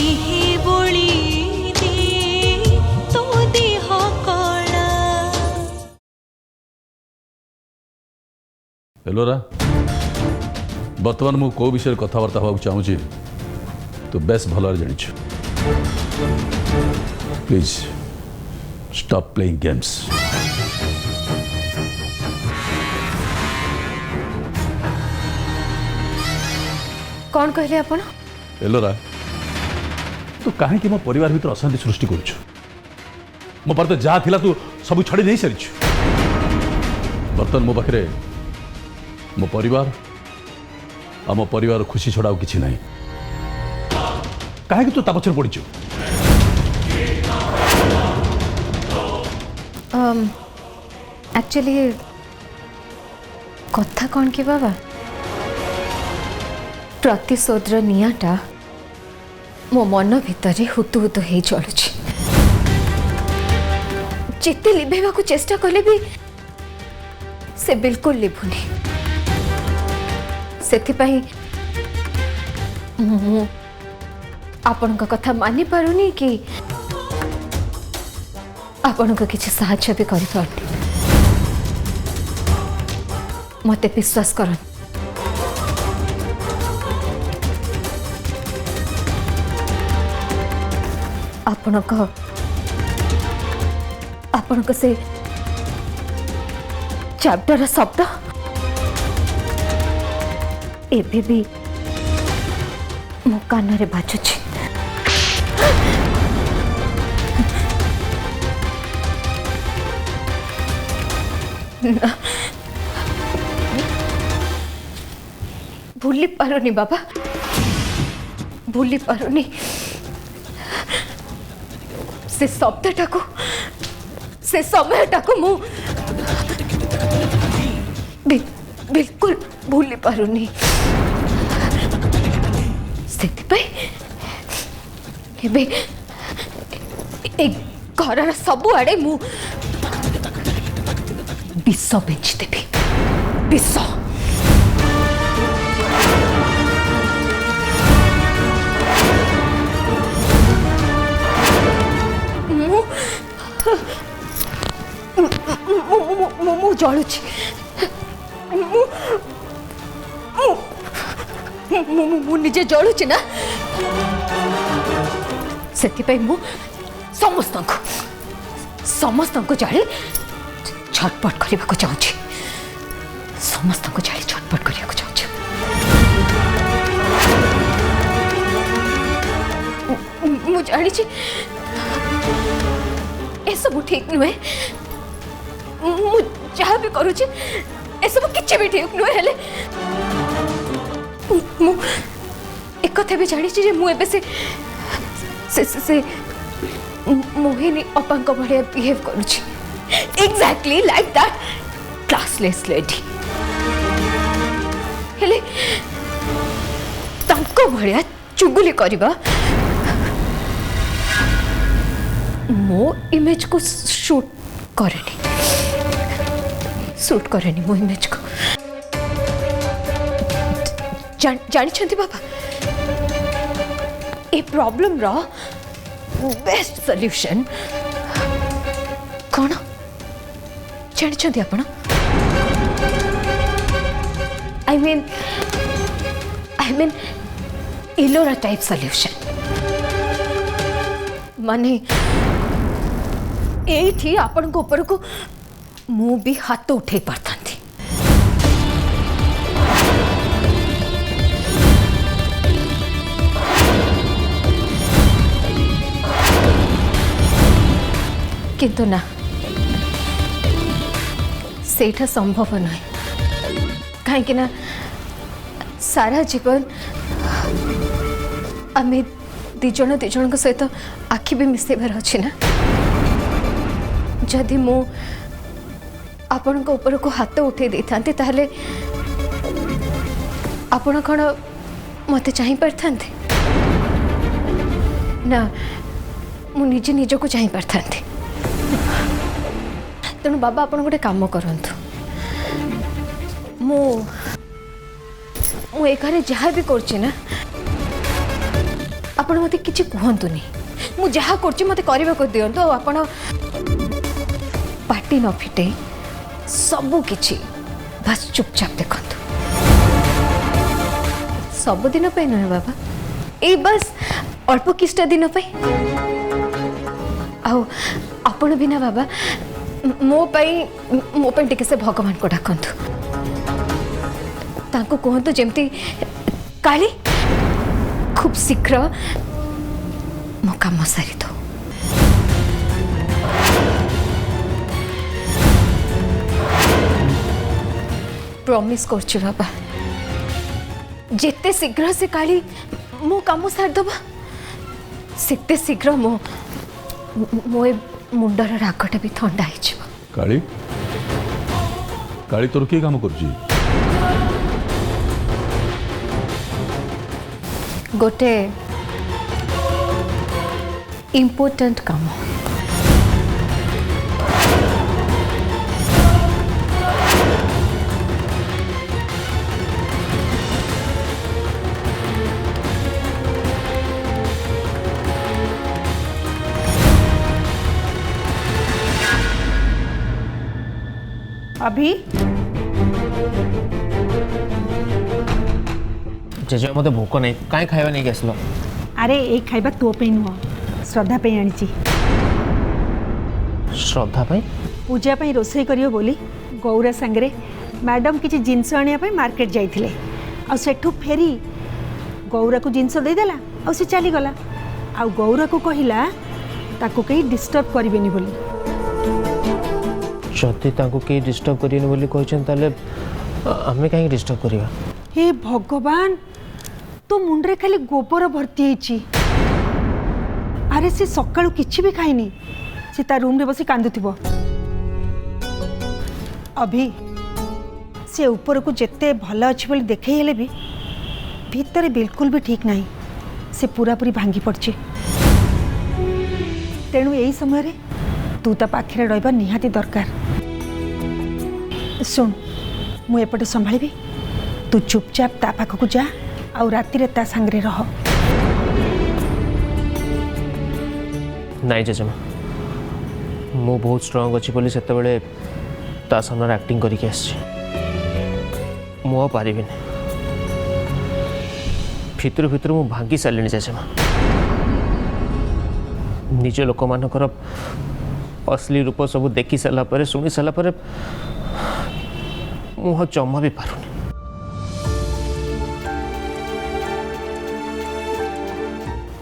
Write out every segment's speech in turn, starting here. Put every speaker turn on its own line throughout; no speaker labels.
दिहे बोली दे तो देह कला।
एलोरा बर्तमान मु को विषय कथबार्ता हवा चाहूँगी तो बेस भल जानी प्लीज स्टॉप प्लेइंग गेम्स।
कौन कहले आपण?
एलोरा तू कहीं मो परिवार भीतर अशांति सृष्टि करुछु। मो पर तो जहाँ थिला तू सब छड़ी नहीं सारी। बर्तमान मो पाखे मो परिवार आ मो परिवार खुशी छड़ा किसी ना कहीं तू ता पछर पड़ीचु।
एक्चुअली कथा कौन कि बाबा प्रतिशोधर निआटा मो मन भितर हुतु हुतु हो चलुछि। जिते लिभेवा को चेष्टा कले भी से बिल्कुल लिभुनी। सेथिपाई आपण कथा मानि पारुनी कि आपण को किसी साहाय्य भी करि पारुनी। मते विश्वास करन आपण से चैप्टर शब्द एबे भी मो कान रे बाजुछि। भूली पारुनी बाबा भूली पारुनी से शब्दटा को से समयटा को मु बिल्कुल भूली पारुनी। घर सब आड़े मु विष बेची देवी विष। मु जलुची मु निजे जलुची ना सेति मु समस्त को जाली झटपट करने को चाहूँगी। समस्त को जाली झटपट करने को चाहूँगी। मु जानी ए सब ठीक नुहे। मु जहाँ भी करुची ए सब किछि भी ठीक नुहे। हेले मु एक कथा भी जानी जे मु एबे से मोहिनी अपांक भाया बिहेव करुची exactly like that classless lady. हेले तांको भाया चुगुली करबा मो इमेज को शूट करेनी मो इमेज को। जानी बाबा ए प्रॉब्लम रो बेस्ट सॉल्यूशन कौन जानी आपण? I mean Ellora type solution माने एठी आपण को ऊपर को मु भी हाथ उठे पारथांती। किंतु ना सेठा संभव नहीं कहीं ना सारा जीवन आम दिज सहित आखि भी मिसेबार अच्छे ना। जदि मु आपण ऊपर को हाथ उठे दे था ताहले आपण कौन मत चाह पारता ना मु निजे निज को चाह पारता। तेणु बाबा आपण गोटे काम करंतु मु ए घरे जहाँ भी करछि ना आपण मते किछि कहंतुनी मु जहा करछि मते करबा को दियंतो आपण पार्टी न फिटे सब किछि बस चुपचाप देखंतु सब दिन पे नुहे बाबा ए बस अल्प किछटा दिन पे आओ आपण बिना बाबा मो पे टिके से भगवान को डाकंतु तांको कहंतु जेमती काली खूब शीघ्र मो काम सारी दो प्रॉमिस करछु बाबा जिते शीघ्र से काली मो काम सारी दबा सेते शीघ्र मो मो मुंडर रागटा भी ठंडा हो
काली काली तोर किए काम कर
गोटे इम्पोर्टेंट काम
अभी
जेजे मत भोक नहीं कहीं खाଇବା नहीं आसलो
अरे एक खाइबा तो पे नुह श्रद्धा पे आनी
श्रद्धा पाई
पूजा पे रोसई करियो बोली गौरा सांगरे मैडम किसी जिनस आने मार्केट जाइथिले आ सेठू फेरी गौरा को जिनस देदेला आ से चली गला आ गौरा को कहिला ताको कहीं डिस्टर्ब करिवेनी बोली
जदि ताको के डिस्टर्ब करियन बोली कहछन ताले हमें कहीं डिस्टर्ब करिया
हे भगवान तो मुंडरे खाली गोबर भर्ती होईची अरे से सकाळू किछि भी खाइनी से ता रूम रे बसी कांदुथिबो अभी से ऊपर को जेते भल अच्छी बोली देखे हेले भी भीतर बिल्कुल भी ठीक नहीं से पूरा पूरी भांगी पड़ची तेणु यही समय रे तू ता पाखरे रहिबा निहाती दरकार सुन मु एपटे संभाळिबी तू चुपचाप ता पाखकु जा आ राति रे ता संगरे रह
नहीं जेजेमा मु बहुत स्ट्रांग अच्छी बोली सेते बेले ता सामने एक्टिंग करके आसी मु पारिबिन भितर भितर मु भांगी सारे जेजेमा निज लोक मानकर असली रूप सब देखी सारा पर शुणी सारा पर मुह जमा भी पारुनी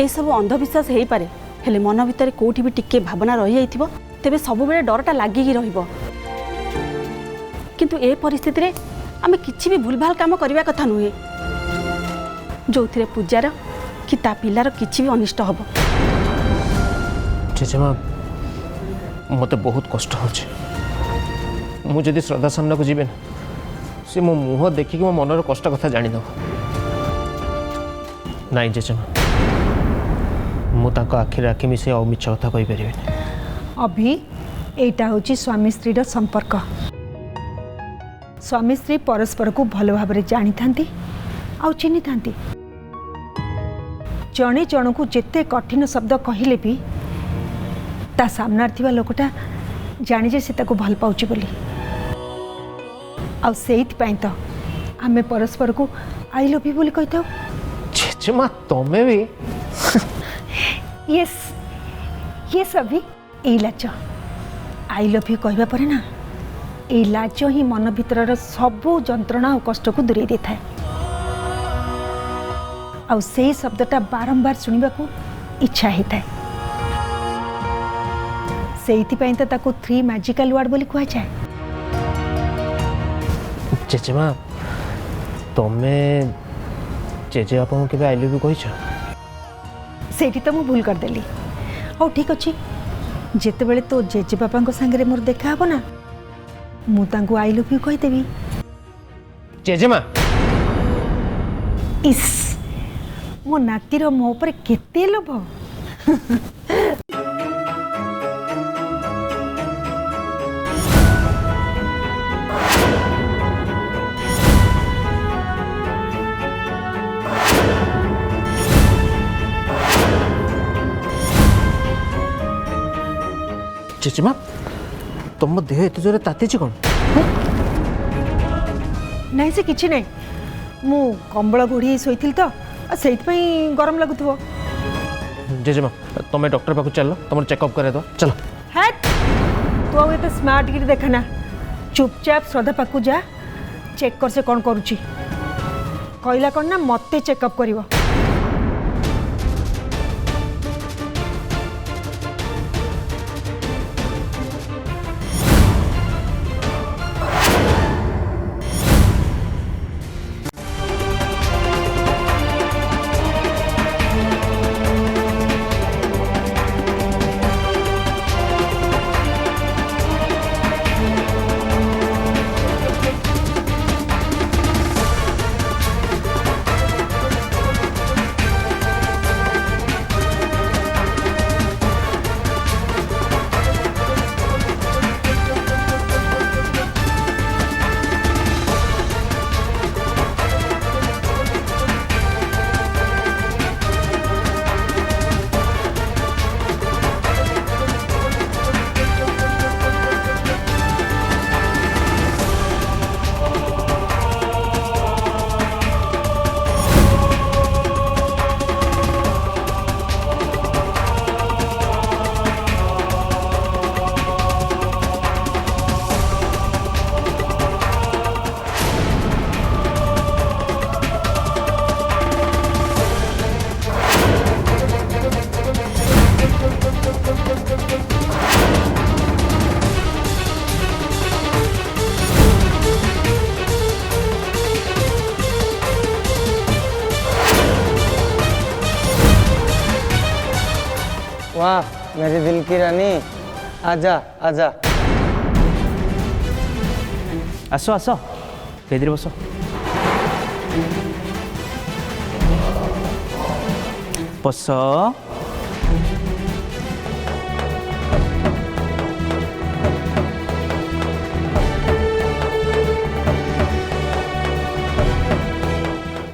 ए सब अंधविश्वास हो पारे हेले मन भितर कोठी भी टिके भावना रही जाइथिबो तेबे सब बेले डरटा लागिकी रहिबो किंतु ए परिस्थिति रे आमे किछि भी भूलभाल काम करबा कथा नुहे जो थिरे पूजार कि ता पिलार किछि भी अनिष्ट हबो
जेजेमा मते बहुत कष्ट होचे मु जदि श्रद्धा सामना को जीवे से मो मुह देखिक मो मनर कष्ट कथा जानी नब नाई जेजेमा मु ताको आखिर आखि मिसे और मिछ कथा कहि परिबेनी
अभी एटा होची स्वामी स्त्री संपर्क स्वामी स्त्री परस्पर को भल भाव जानी थांती आ चिन्ही थांती जणे जन को जेते कठिन शब्द कहले भी ता सामनार थिबा लोकटा जानी जे से ताको भल पाउची बोली आ सेइत पई तो आमे परस्पर को आई लव यू बोली कहताओ
जेजेमा तमे भी
यस यस अभी ए लाज आई लव यू कहबा परे ना ए लाज ही मन भितर सबू जंत्रणा और कष्ट को दूरे दे थाए आ से शब्दटा बारंबार सुनिबा को इच्छा होता है से तो ताको 3 मैजिकल वर्ड बोली कह जाए
जेजेमा तमे जेजे बापा को केबे आई लव यू कहिछ
सेठी तो मुझे भूल करदेली हो ठीक अच्छे जिते बड़े तो जेजे बापा सांगे मोर देखा हे ना मुझे आई लव यू कहीदेवी
जेजेमा
इस मो नातीर मो पर केते लोभ
चेचेमा तुम देह एत जोरे ताती कौन
नहीं से किछि नहीं मु कंबल घोड़ी शोई तो से गरम लगुव
जेजेमा तुम्हें डॉक्टर पाक चल तुम चेकअप करे दो चलो
हैट तू आउ एत स्मार्ट गिरी देखना चुपचाप श्रद्धा पाक जा चेक कर से कौन करुच्ची कहला कौन ना मत चेकअप कर
वाह मेरी दिल की रानी आजा आजा
आसो आसो बेदरी बस बस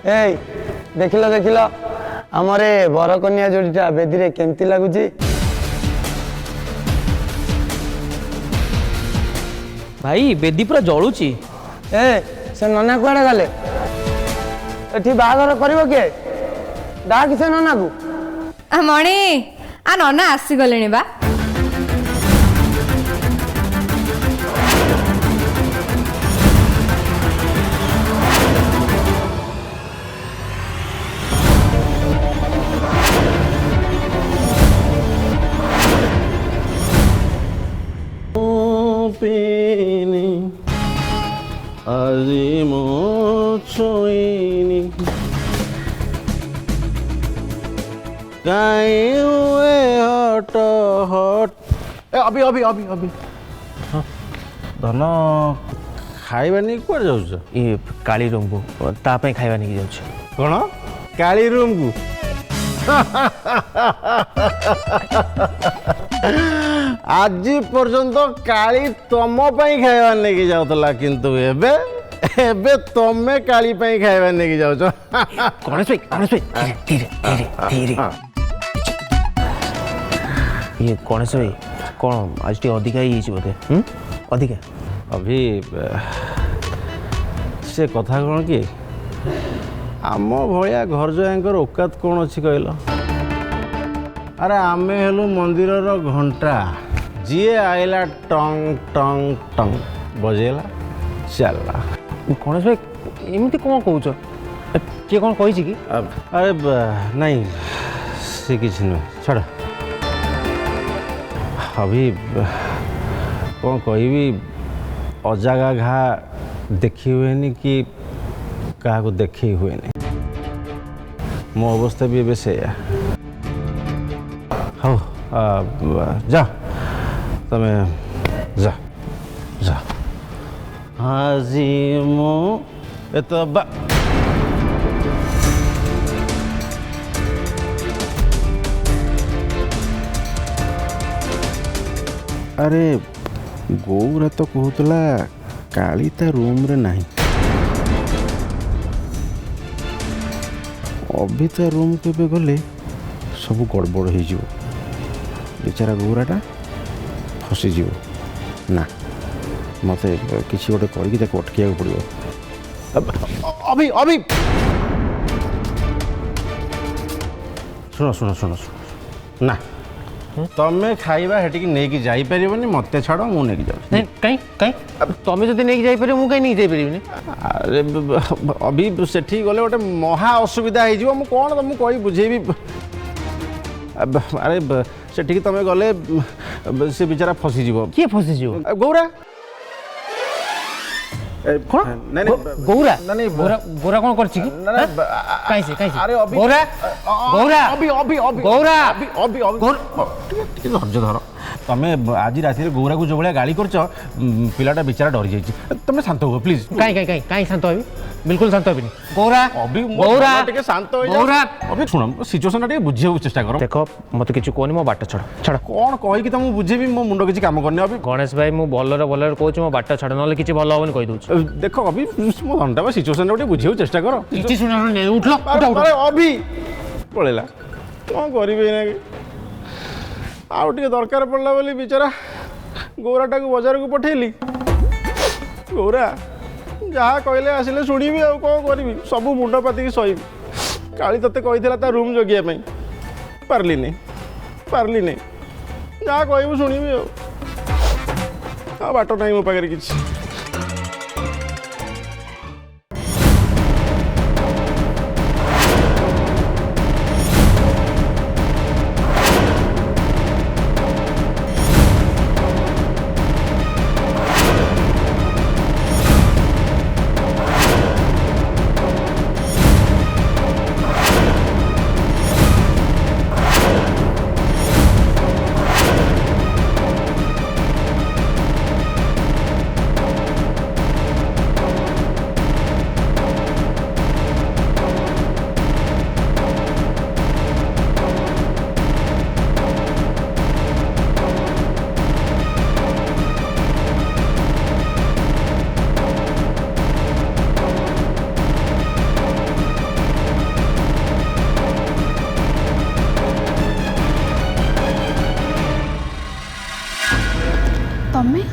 ए देखिल देखिल आमरे बरकन्या जोड़ीटा बेदी केमती लगुच
भाई बेदी पूरा जलुची
ए से नना कुआड़े गले एठी बाहागर करिवो के डाक से नना को
मणे आ नना आसीगले बा
আজি मोचोइनी गाए हुए हट हट अभी अभी अभी अभी हाँ धन खाइबानी कुआड़े जाउछ
ये काली रूम को तापाई खाइबा नहीं जाउछ
कौन काली रूम को आज पर्यंत काली तुम खाइबा नहीं जाऊला किंतु एबे एबे तमे काली खाइबा नहीं जाऊछ
गणेश भाई धीरे धीरे धीरे ये गणेश भाई कौन आज टी अधिका ही बोधे अधिका
अभी से कथा कौन कि आम भाया घर जाकर औकात कौन अच्छी कहल अरे आमे हेलु मंदिर घंटा जी आइला टंग टंग टंग बजेला चलला
गणेश भाई एमती कौन कौच किए कौन कही कि
अरे नहीं से किसी नुह छाड़ अभी कौन कहबी अजागा घा देखी हुए कि क्या देखी हुए मो अवस्था भी एवं से हाँ जा तमे जा जा हाजी मो तो अरे गौरा तो कहला काली ता रूम रे नहीं अभी ता रूम के गले सब गड़बड़ हो बेचारा गौराटा फसीज ना मत किसी गोटे करके अटक पड़ो अभी अभी शुण शुण शुण शुण ना तमें खाइबा हेटिक नहीं जापरनि मत छाड़ मुझे जाऊँ
कहीं कहीं तुम जब नहीं जापर मुझे कहीं नहीं जापरि
अरे अभी सेठी गले गोटे महा असुविधा हो कौन तुमको कही बुझेबी अरे सेठी तुम गले से बेचारा फसीज
किए फसीज
गौरा
कौन
नहीं
गौरा
नहीं
गौरा गौरा कौन कर कहीं से
अरे अभी
गौरा गौरा
अभी अभी अभी
गौरा
अभी अभी अभी धैर्य धर तुम आज राति गौरा को जो भाई गाड़ी कर पिलाटा बेचारा डरी जाइए तुम शांत हो प्लीज
कहीं कहीं कहीं कहीं शांत होबी बिल्कुल शांत होबी गौरा
अभी
गौरा
टिके शांत हो
गौरा
अभी सुन सिचुएशन टिके बुझे चेष्टा कर
देख मत किसी कहनी मो बाट छाड़ छाड़
कौन कहीकि तुमको बुझेबी मो मुंड किसी काम करनी अभी
गणेश भाई मु भलर भलर कहूँ मो बाट छाड़ ना किसी भल हेनी कही दूँ
देख अभी मो घंटा सिचुएशन टिके बुझे चेष्टा कर
किसी सुना उठल
अरे अभी पड़ेगा कौन करेंगे आउ टे दरकार पड़ला बोली बेचारा गौराटा को बाजार को पठेली गौरा जहाँ कहले आसिले शुणी आ कौन करी सब मुंड पाति सही काली तते कही रूम जगिया पार्ली नहीं जहाँ कहू शुणी आ बाट ना मो पाखे किसी
तमें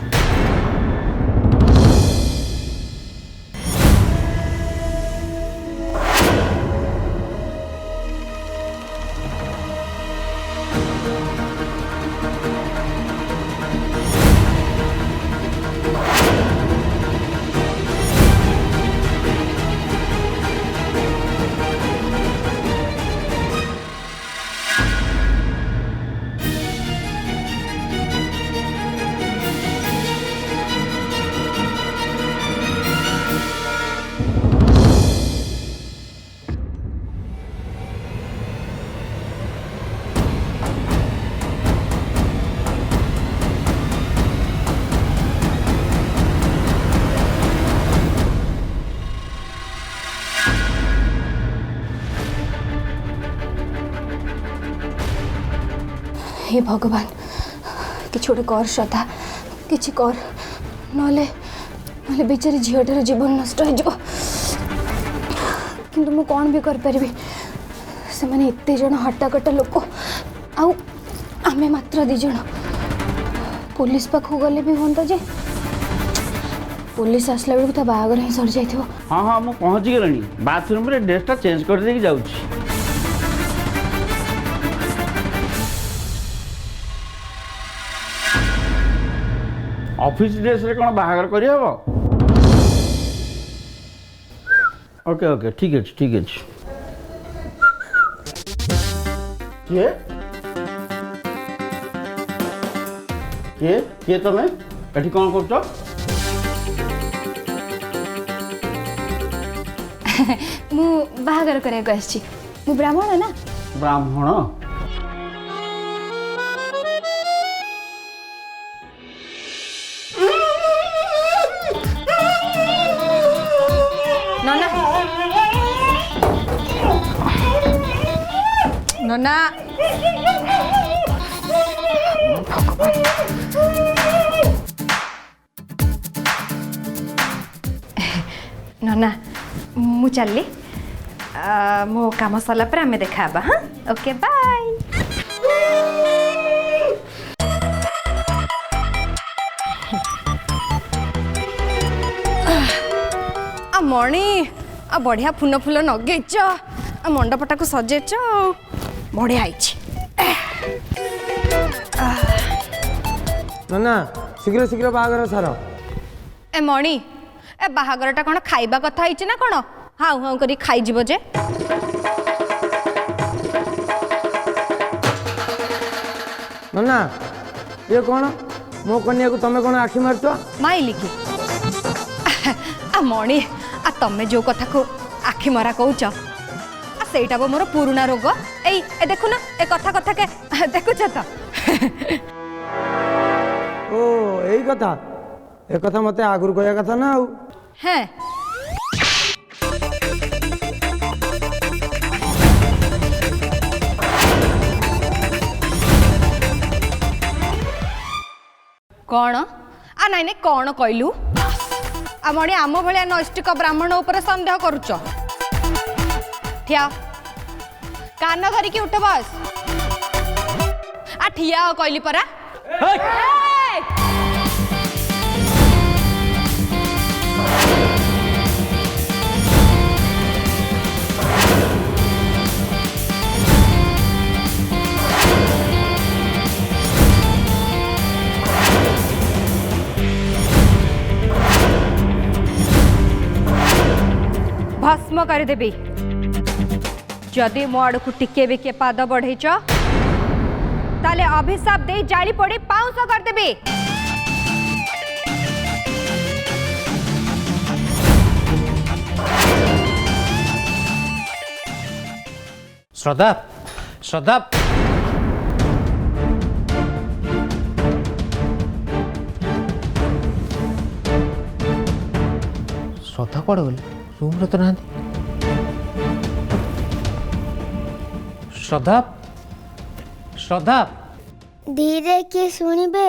हे भगवान कि गोटे कर श्रद्धा कि कर ना बेचारी झीटार जीवन नष्ट हो कि मु कौन भी करी से मैंने एत जन हट्टाकट्टा लोक आमे मात्र 2 जन पुलिस पाख गले भी हाँ जे पुलिस आसला बेलू बाहागर ही सरी जाइए।
हाँ हाँ मुझे पहुँची गली बाथरूम रे ड्रेसटा चेंज कर देके जाऊँ। ऑफिस ड्रेस रे कौन बाहागर करी हबो? ओके ओके ठीक है ठीक है। किए किए किए तमें एठी कौन करछो?
मु बाहागर करे को आछि। मु ब्राह्मण ना।
ब्राह्मण
नोना नोना मु चलली मो काम सरला पर आमे देखा हाँ ओके बाय। मणि आ बढ़िया फुन फुल नगेच मंडपटा को सजेच बढ़िया
ना शीघ्र शीघ्र बाहागर सार
ए मणि ए बाहागरटा कौन खाइबा कथा है ना कौन हाउ हाउ करी खाइजिब जे
ना ये कौन मो कन्या को तमे कौन आखि मारछ
माइली की आ मणि आ तमे जो कथा को आखि मरा कहूच सेटा मोर पुराना रोग ए देखु ना ए कथा कथा के देखुछ तो
ओ यही कथा ए कथा मते आगुर कहया कथा ना आउ
हैं कौन आ नाई नहीं कौन कहलु आ मणि आम भाया नैष्टिक ब्राह्मण उपर संदेह करुच ठिया कान धरिकी उठ बस आ ठिया कहली परा भस्म करदेवी जदि मो आड़ को टिके भी के पाद बढ़ेच ताले अभिशाप दे जाली पड़ी पाउंस करदेवी
श्रद्धा श्रद्धा श्रद्धा कौन गली रूम तो ना श्रद्धा श्रद्धा
धीरे किए शुणवे